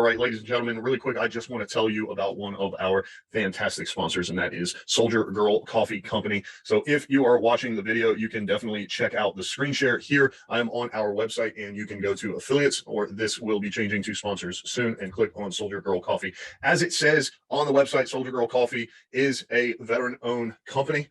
right, ladies and gentlemen, really quick, I just want to tell you about one of our fantastic sponsors, and that is Soldier Girl Coffee Company. So if you are watching the video, you can definitely check out the screen share here. I am on our website, and you can go to affiliates, or this will be changing to sponsors soon, and click on Soldier Girl Coffee. As it says on the website, Soldier Girl Coffee is a veteran-owned company.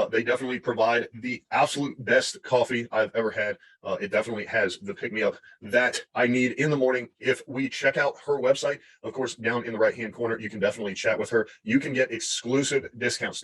They definitely provide the absolute best coffee I've ever had. It definitely has the pick-me-up that I need in the morning. If we check out her website, of course, down in the right-hand corner, you can definitely chat with her. You can get exclusive discounts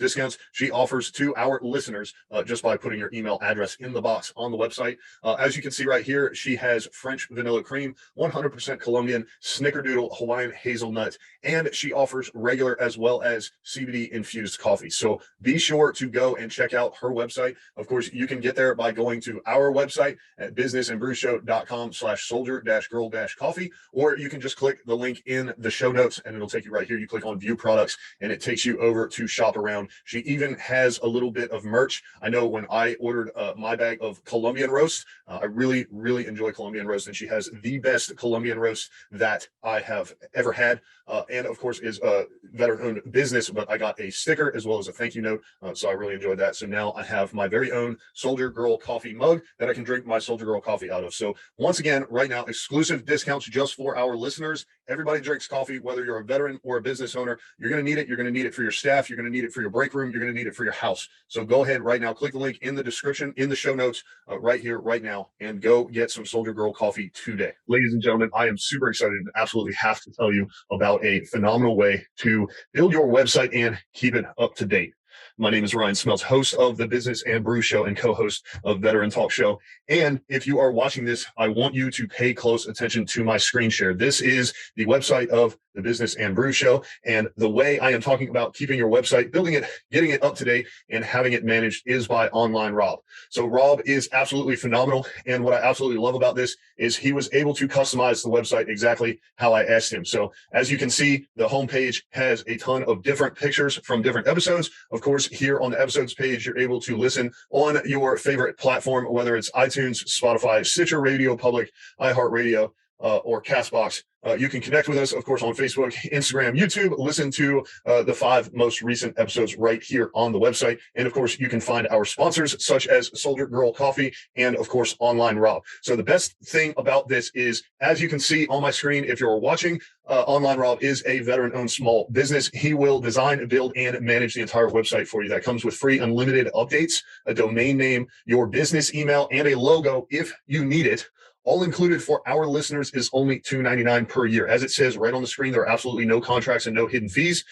she offers to our listeners just by putting your email address in the box on the website. As you can see right here, she has French vanilla cream, 100% Colombian, snickerdoodle Hawaiian hazelnut, and she offers regular as well as CBD-infused coffee. So be sure to go and check out her website. Of course, you can get there by going to our website at businessandbrewshow.com/soldier-girl-coffee, or you can just click the link in the show notes and it'll take you right here. You click on view products and it takes you over to shop around. She even has a little bit of merch. I know when I ordered my bag of Colombian roast, I really enjoy Colombian roast, and she has the best Colombian roast that I have ever had. And of course is a veteran-owned business, but I got a sticker as well as a thank you note. So I really enjoyed that. So now I have my very own Soldier Girl coffee mug that I can drink my Soldier Girl coffee out of. So once again, right now, exclusive discounts just for our listeners. Everybody drinks coffee, whether you're a veteran or a business owner. You're going to need it. You're going to need it for your staff. You're going to need it for your break room. You're going to need it for your house. So go ahead right now, click the link in the description, in the show notes, right here, right now, and go get some Soldier Girl coffee today. Ladies and gentlemen, I am super excited and absolutely have to tell you about a phenomenal way to build your website and keep it up to date. My name is Ryan Smeltz, host of the Business and Brews Show and co-host of Veteran Talk Show. And if you are watching this, I want you to pay close attention to my screen share. This is the website of the Business and Brews Show. And the way I am talking about keeping your website, building it, getting it up to date, and having it managed is by Online Rob. So Rob is absolutely phenomenal. And what I absolutely love about this is he was able to customize the website exactly how I asked him. So as you can see, the homepage has a ton of different pictures from different episodes. Of course, here on the episodes page, you're able to listen on your favorite platform, whether it's iTunes, Spotify, Stitcher Radio Public, iHeartRadio, or Castbox. You can connect with us, of course, on Facebook, Instagram, YouTube. Listen to the 5 most recent episodes right here on the website. And of course, you can find our sponsors such as Soldier Girl Coffee and, of course, Online Rob. So the best thing about this is, as you can see on my screen, if you're watching, Online Rob is a veteran-owned small business. He will design, build, and manage the entire website for you. That comes with free unlimited updates, a domain name, your business email, and a logo if you need it. All included for our listeners is only $2.99 per year. As it says right on the screen, there are absolutely no contracts and no hidden fees.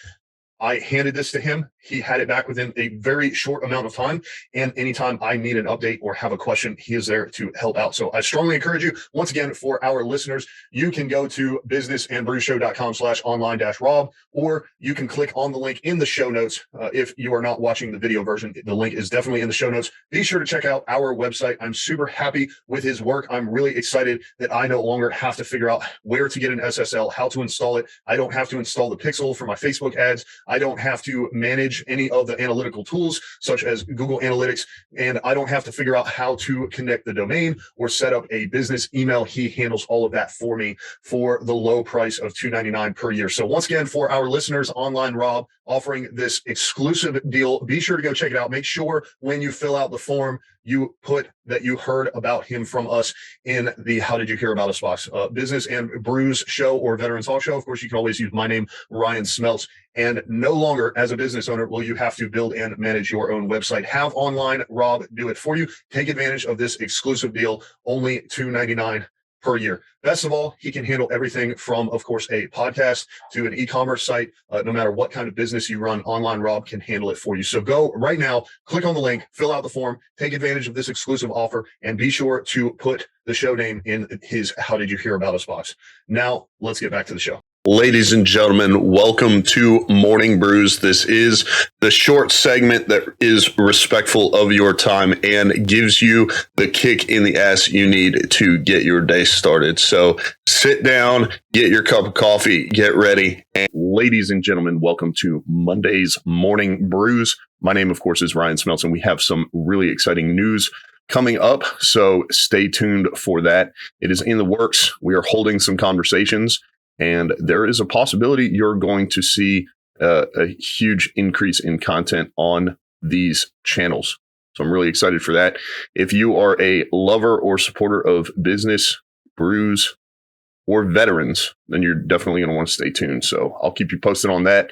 I handed this to him. He had it back within a very short amount of time. And anytime I need an update or have a question, he is there to help out. So I strongly encourage you, once again, for our listeners, you can go to businessandbrewshow.com/online-rob, or you can click on the link in the show notes. If you are not watching the video version, the link is definitely in the show notes. Be sure to check out our website. I'm super happy with his work. I'm really excited that I no longer have to figure out where to get an SSL, how to install it. I don't have to install the pixel for my Facebook ads. I don't have to manage any of the analytical tools such as Google Analytics, and I don't have to figure out how to connect the domain or set up a business email. He handles all of that for me for the low price of $2.99 per year. So once again, for our listeners, Online Rob offering this exclusive deal. Be sure to go check it out. Make sure when you fill out the form, you put that you heard about him from us in the How Did You Hear About Us box. Business and Brews Show or Veteran Talk Show. Of course, you can always use my name, Ryan Smeltz. And no longer, as a business owner, will you have to build and manage your own website. Have Online Rob do it for you. Take advantage of this exclusive deal, only $2.99 per year. Best of all, he can handle everything from, of course, a podcast to an e-commerce site. No matter what kind of business you run, Online Rob can handle it for you. So go right now, click on the link, fill out the form, take advantage of this exclusive offer, and be sure to put the show name in his How Did You Hear About Us box. Now, let's get back to the show. Ladies and gentlemen, welcome to Morning Brews. This is the short segment that is respectful of your time and gives you the kick in the ass you need to get your day started. So sit down, get your cup of coffee, get ready. And ladies and gentlemen, welcome to Monday's Morning Brews. My name, of course, is Ryan Smeltz, and we have some really exciting news coming up. So stay tuned for that. It is in the works. We are holding some conversations. And there is a possibility you're going to see a huge increase in content on these channels. So I'm really excited for that. If you are a lover or supporter of business, brews, or veterans, then you're definitely going to want to stay tuned. So I'll keep you posted on that.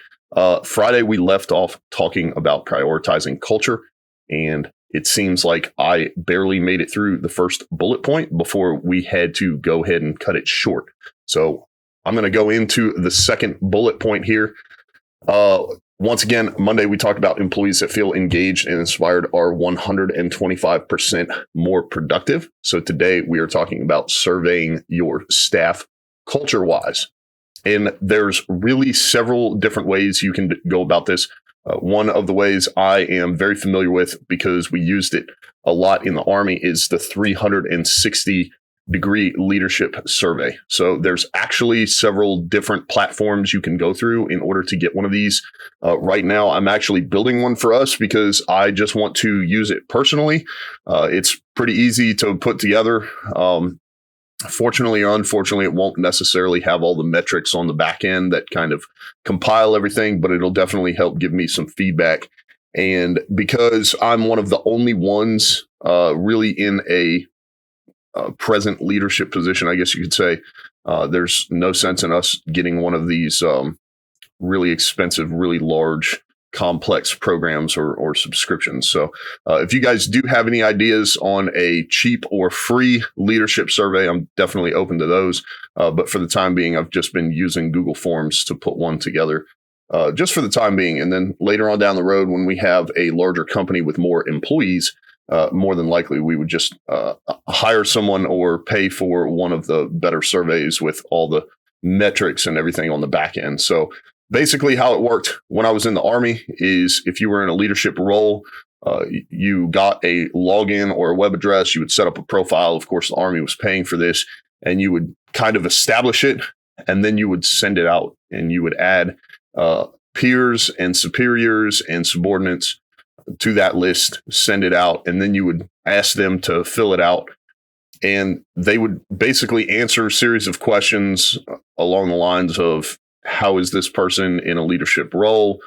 Friday, we left off talking about prioritizing culture, and it seems like I barely made it through the first bullet point before we had to go ahead and cut it short. So I'm going to go into the second bullet point here. Once again, Monday, we talked about employees that feel engaged and inspired are 125% more productive. So today we are talking about surveying your staff culture-wise. And there's really several different ways you can go about this. One of the ways I am very familiar with, because we used it a lot in the Army, is the 360-degree leadership survey. So there's actually several different platforms you can go through in order to get one of these. Right now, I'm actually building one for us because I just want to use it personally. It's pretty easy to put together. Fortunately or unfortunately, it won't necessarily have all the metrics on the back end that kind of compile everything, but it'll definitely help give me some feedback. And because I'm one of the only ones really in a present leadership position, I guess you could say, there's no sense in us getting one of these really expensive, really large, complex programs or subscriptions. So if you guys do have any ideas on a cheap or free leadership survey, I'm definitely open to those. But for the time being, I've just been using Google Forms to put one together just for the time being. And then later on down the road, when we have a larger company with more employees, more than likely we would just hire someone or pay for one of the better surveys with all the metrics and everything on the back end. So basically how it worked when I was in the Army is if you were in a leadership role, you got a login or a web address, you would set up a profile. Of course, the Army was paying for this, and you would kind of establish it, and then you would send it out, and you would add peers and superiors and subordinates to that list, send it out, and then you would ask them to fill it out. And they would basically answer a series of questions along the lines of, how is this person in a leadership role?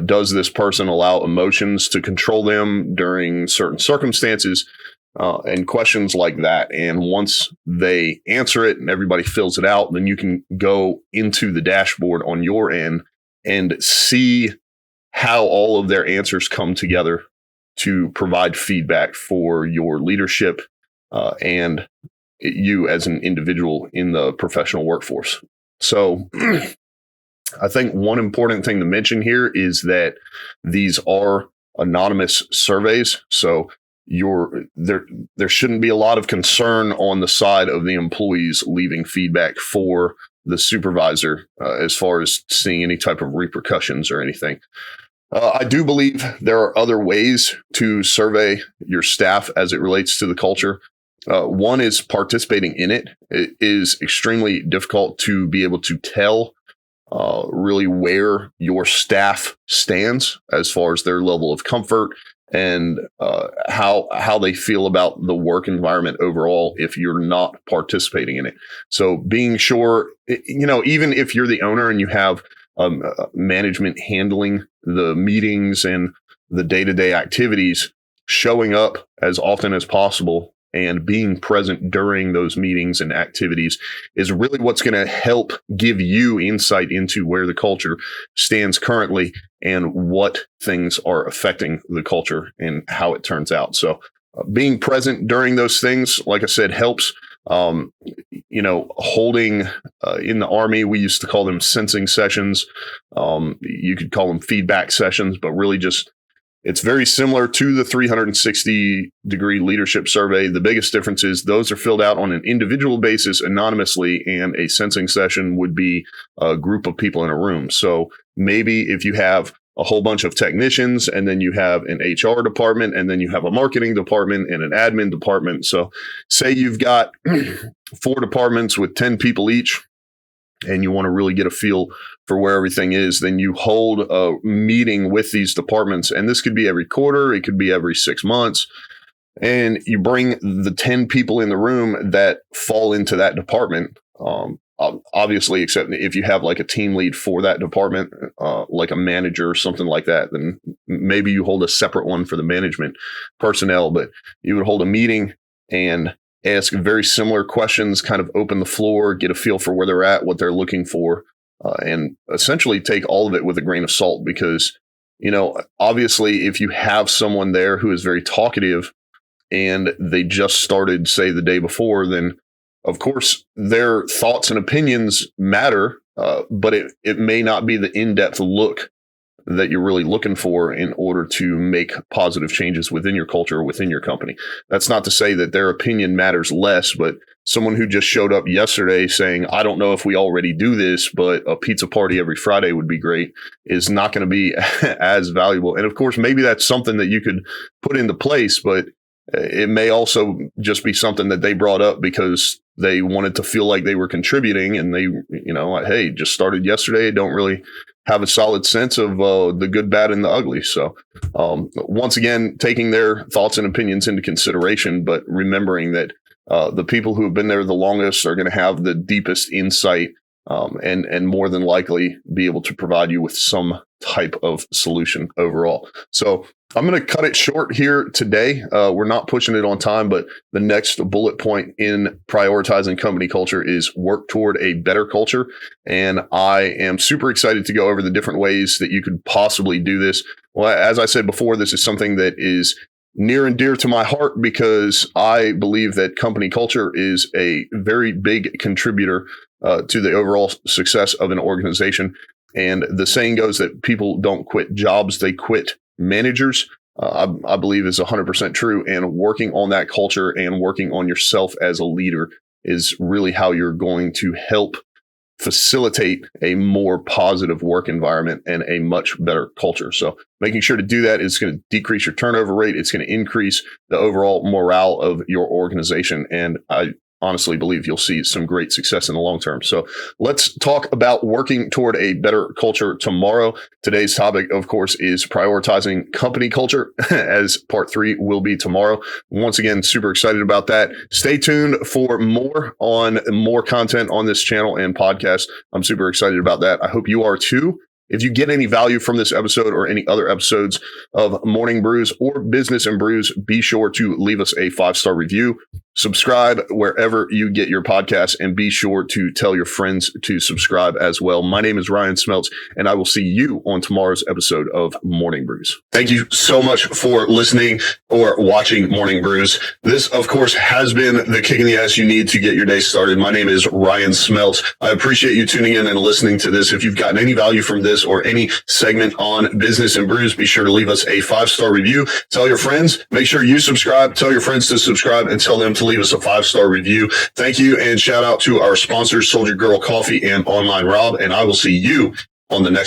Does this person allow emotions to control them during certain circumstances? And questions like that. And once they answer it and everybody fills it out, then you can go into the dashboard on your end and see how all of their answers come together to provide feedback for your leadership and you as an individual in the professional workforce. So I think one important thing to mention here is that these are anonymous surveys. So there shouldn't be a lot of concern on the side of the employees leaving feedback for the supervisor as far as seeing any type of repercussions or anything. I do believe there are other ways to survey your staff as it relates to the culture. One is participating in it. It is extremely difficult to be able to tell really where your staff stands as far as their level of comfort and how they feel about the work environment overall if you're not participating in it. So being sure, even if you're the owner and you have management handling the meetings and the day-to-day activities, showing up as often as possible and being present during those meetings and activities is really what's going to help give you insight into where the culture stands currently and what things are affecting the culture and how it turns out. So being present during those things, like I said, helps. Holding in the Army, we used to call them sensing sessions. You could call them feedback sessions, but really just it's very similar to the 360-degree leadership survey. The biggest difference is those are filled out on an individual basis anonymously, and a sensing session would be a group of people in a room. So maybe if you have a whole bunch of technicians, and then you have an HR department, and then you have a marketing department and an admin department. So say you've got 4 departments with 10 people each, and you want to really get a feel for where everything is, then you hold a meeting with these departments. And this could be every quarter, it could be every 6 months. And you bring the 10 people in the room that fall into that department. obviously, except if you have like a team lead for that department, like a manager or something like that, then maybe you hold a separate one for the management personnel, but you would hold a meeting and ask very similar questions, kind of open the floor, get a feel for where they're at, what they're looking for, and essentially take all of it with a grain of salt. Because, obviously, if you have someone there who is very talkative and they just started, say, the day before, then of course their thoughts and opinions matter, but it may not be the in-depth look that you're really looking for in order to make positive changes within your culture, within your company. That's not to say that their opinion matters less, but someone who just showed up yesterday saying, I don't know if we already do this, but a pizza party every Friday would be great, is not going to be as valuable. And of course, maybe that's something that you could put into place, but it may also just be something that they brought up because they wanted to feel like they were contributing, and they, hey, just started yesterday, don't really have a solid sense of the good, bad, and the ugly. So once again, taking their thoughts and opinions into consideration, but remembering that the people who have been there the longest are going to have the deepest insight, and more than likely be able to provide you with some type of solution overall. So I'm going to cut it short here today. We're not pushing it on time, but the next bullet point in prioritizing company culture is work toward a better culture. And I am super excited to go over the different ways that you could possibly do this. Well, as I said before, this is something that is near and dear to my heart because I believe that company culture is a very big contributor to the overall success of an organization. And the saying goes that people don't quit jobs, they quit managers. I believe is 100% true. And working on that culture and working on yourself as a leader is really how you're going to help facilitate a more positive work environment and a much better culture. So making sure to do that is going to decrease your turnover rate. It's going to increase the overall morale of your organization. And I honestly believe you'll see some great success in the long term. So let's talk about working toward a better culture tomorrow. Today's topic, of course, is prioritizing company culture, as part 3 will be tomorrow. Once again, super excited about that. Stay tuned for more content on this channel and podcast. I'm super excited about that. I hope you are too. If you get any value from this episode or any other episodes of Morning Brews or Business and Brews, be sure to leave us a 5-star review. Subscribe wherever you get your podcasts, and be sure to tell your friends to subscribe as well. My name is Ryan Smeltz, and I will see you on tomorrow's episode of Morning Brews. Thank you so much for listening or watching Morning Brews. This, of course, has been the kick in the ass you need to get your day started. My name is Ryan Smeltz. I appreciate you tuning in and listening to this. If you've gotten any value from this or any segment on Business and Brews, be sure to leave us a 5-star review. Tell your friends. Make sure you subscribe. Tell your friends to subscribe and tell them to leave us a 5-star review. Thank you, and shout out to our sponsors, Soldier Girl Coffee and Online Rob. And I will see you on the next